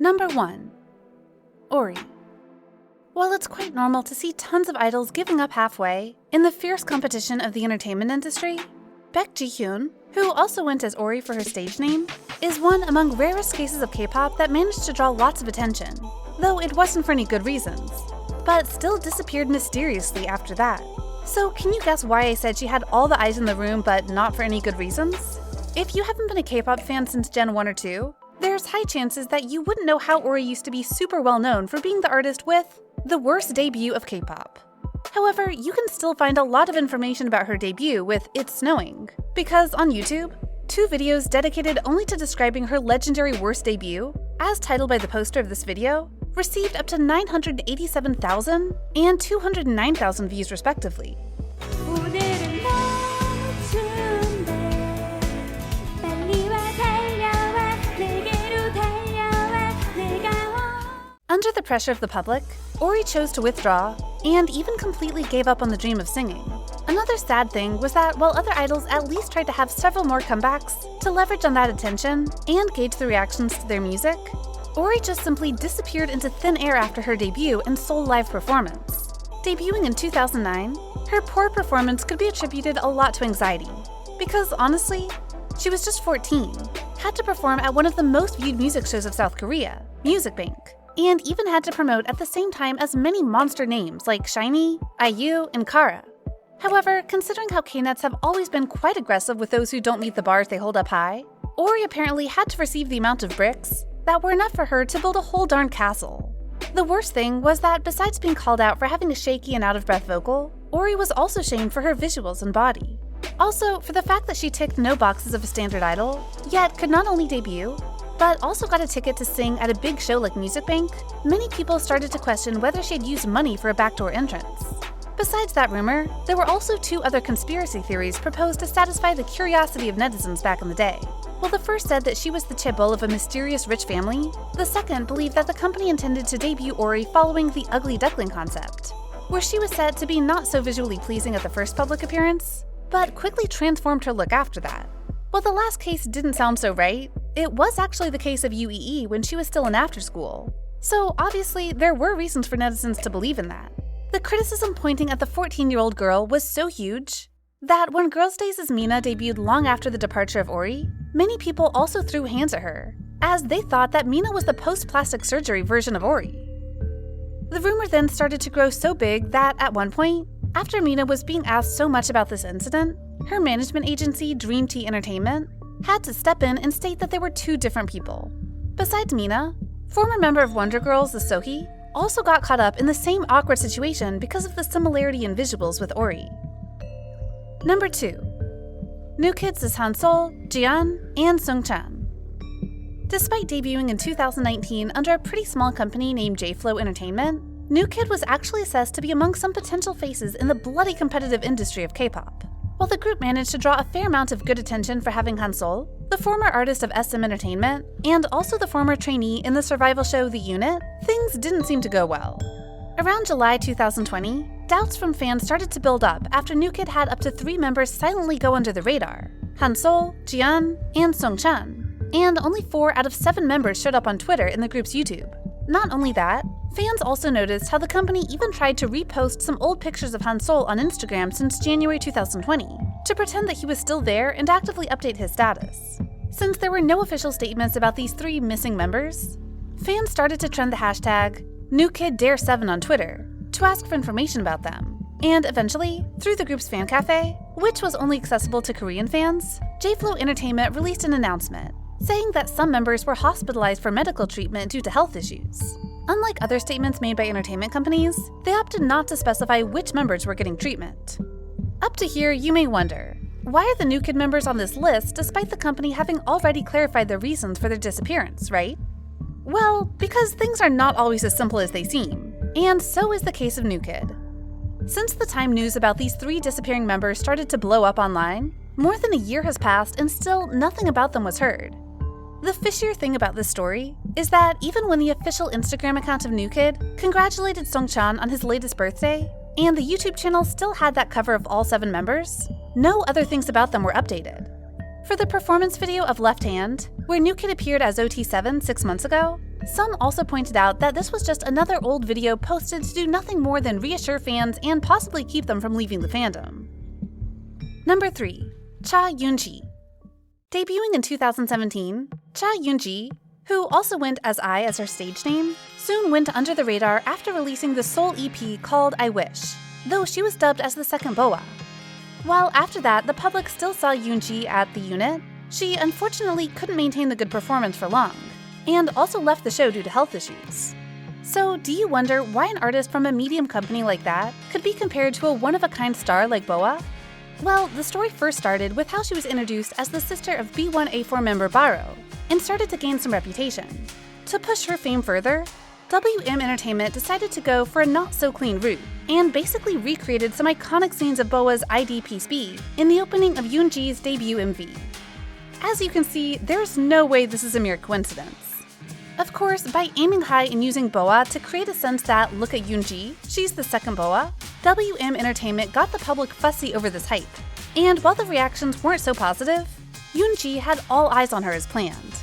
Number 1. Ori. While it's quite normal to see tons of idols giving up halfway in the fierce competition of the entertainment industry, Baek Ji-hyun, who also went as Ori for her stage name, is one among rarest cases of K-pop that managed to draw lots of attention, though it wasn't for any good reasons, but still disappeared mysteriously after that. So can you guess why I said she had all the eyes in the room but not for any good reasons? If you haven't been a K-pop fan since Gen 1 or 2, there's high chances that you wouldn't know how Ori used to be super well known for being the artist with the worst debut of K-pop. However, you can still find a lot of information about her debut with It's Snowing, because on YouTube, 2 videos dedicated only to describing her legendary worst debut, as titled by the poster of this video, received up to 987,000 and 209,000 views respectively. Under the pressure of the public, Ori chose to withdraw and even completely gave up on the dream of singing. Another sad thing was that while other idols at least tried to have several more comebacks to leverage on that attention and gauge the reactions to their music, Ori just simply disappeared into thin air after her debut and sole live performance. Debuting in 2009, her poor performance could be attributed a lot to anxiety, because honestly, she was just 14, had to perform at one of the most viewed music shows of South Korea, Music Bank, and even had to promote at the same time as many monster names like SHINee, IU, and Kara. However, considering how K-nets have always been quite aggressive with those who don't meet the bars they hold up high, Ori apparently had to receive the amount of bricks that were enough for her to build a whole darn castle. The worst thing was that besides being called out for having a shaky and out-of-breath vocal, Ori was also shamed for her visuals and body. Also, for the fact that she ticked no boxes of a standard idol, yet could not only debut, but also got a ticket to sing at a big show like Music Bank, many people started to question whether she had used money for a backdoor entrance. Besides that rumor, there were also 2 other conspiracy theories proposed to satisfy the curiosity of netizens back in the day. While the first said that she was the chaebol of a mysterious rich family, the second believed that the company intended to debut Ori following the ugly duckling concept, where she was said to be not so visually pleasing at the first public appearance, but quickly transformed her look after that. While the last case didn't sound so right, it was actually the case of UEE when she was still in after school. So obviously, there were reasons for netizens to believe in that. The criticism pointing at the 14-year-old girl was so huge that when Girls' Days' Mina debuted long after the departure of Ori, many people also threw hands at her, as they thought that Mina was the post-plastic surgery version of Ori. The rumor then started to grow so big that at one point, after Mina was being asked so much about this incident, her management agency, Dream Tea Entertainment, had to step in and state that they were 2 different people. Besides Mina, former member of Wonder Girls, the Sohee, also got caught up in the same awkward situation because of the similarity in visuals with Ori. Number 2. New Kids is Hansol, Jian, and Sungchan. Despite debuting in 2019 under a pretty small company named J-Flow Entertainment, New Kid was actually assessed to be among some potential faces in the bloody competitive industry of K-pop. While the group managed to draw a fair amount of good attention for having Hansol, the former artist of SM Entertainment, and also the former trainee in the survival show The Unit, things didn't seem to go well. Around July 2020, doubts from fans started to build up after New Kid had up to 3 members silently go under the radar: Hansol, Jian, and Sungchan, and only 4 out of 7 members showed up on Twitter in the group's YouTube. Not only that, fans also noticed how the company even tried to repost some old pictures of Hansol on Instagram since January 2020 to pretend that he was still there and actively update his status. Since there were no official statements about these 3 missing members, fans started to trend the hashtag NewKidDare7 on Twitter to ask for information about them. And eventually, through the group's fan cafe, which was only accessible to Korean fans, J-Flow Entertainment released an announcement saying that some members were hospitalized for medical treatment due to health issues. Unlike other statements made by entertainment companies, they opted not to specify which members were getting treatment. Up to here, you may wonder, why are the New Kid members on this list despite the company having already clarified the reasons for their disappearance, right? Well, because things are not always as simple as they seem, and so is the case of New Kid. Since the time news about these 3 disappearing members started to blow up online, more than a year has passed and still nothing about them was heard. The fishier thing about this story is that even when the official Instagram account of New Kid congratulated Sungchan on his latest birthday, and the YouTube channel still had that cover of all 7 members, no other things about them were updated. For the performance video of Left Hand, where New Kid appeared as OT7 6 months ago, Some also pointed out that this was just another old video posted to do nothing more than reassure fans and possibly keep them from leaving the fandom. Number 3. Cha YOONJI. Debuting in 2017, Cha YOONJI, who also went as I as her stage name, soon went under the radar after releasing the sole EP called I Wish, though she was dubbed as the second BoA. While after that, the public still saw YOONJI at the unit, she unfortunately couldn't maintain the good performance for long, and also left the show due to health issues. So, do you wonder why an artist from a medium company like that could be compared to a one-of-a-kind star like BoA? Well, the story first started with how she was introduced as the sister of B1A4 member Baro, and started to gain some reputation. To push her fame further, WM Entertainment decided to go for a not-so-clean route, and basically recreated some iconic scenes of BoA's IDP Speed in the opening of YOONJI's debut MV. As you can see, there's no way this is a mere coincidence. Of course, by aiming high and using BoA to create a sense that, look at YOONJI, she's the second BoA, WM Entertainment got the public fussy over this hype. And while the reactions weren't so positive, YOONJI had all eyes on her as planned.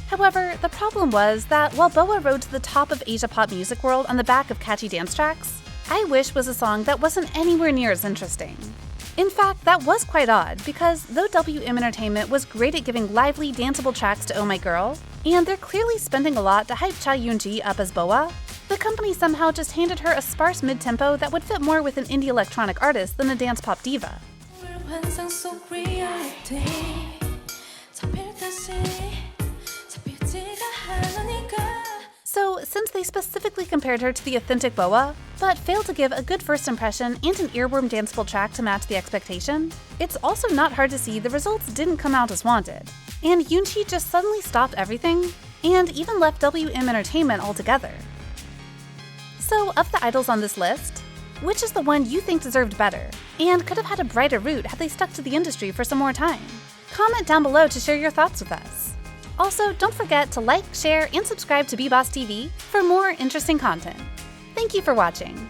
However, the problem was that while BoA rode to the top of Asia pop music world on the back of catchy dance tracks, I Wish was a song that wasn't anywhere near as interesting. In fact, that was quite odd, because though WM Entertainment was great at giving lively, danceable tracks to Oh My Girl, and they're clearly spending a lot to hype Cha YOONJI up as BoA, the company somehow just handed her a sparse mid-tempo that would fit more with an indie electronic artist than a dance pop diva. So, since they specifically compared her to the authentic BoA, but failed to give a good first impression and an earworm danceable track to match the expectation, it's also not hard to see the results didn't come out as wanted, and YOONJI just suddenly stopped everything, and even left WM Entertainment altogether. So, of the idols on this list, which is the one you think deserved better, and could have had a brighter route had they stuck to the industry for some more time? Comment down below to share your thoughts with us. Also, don't forget to like, share, and subscribe to BeBoss TV for more interesting content. Thank you for watching.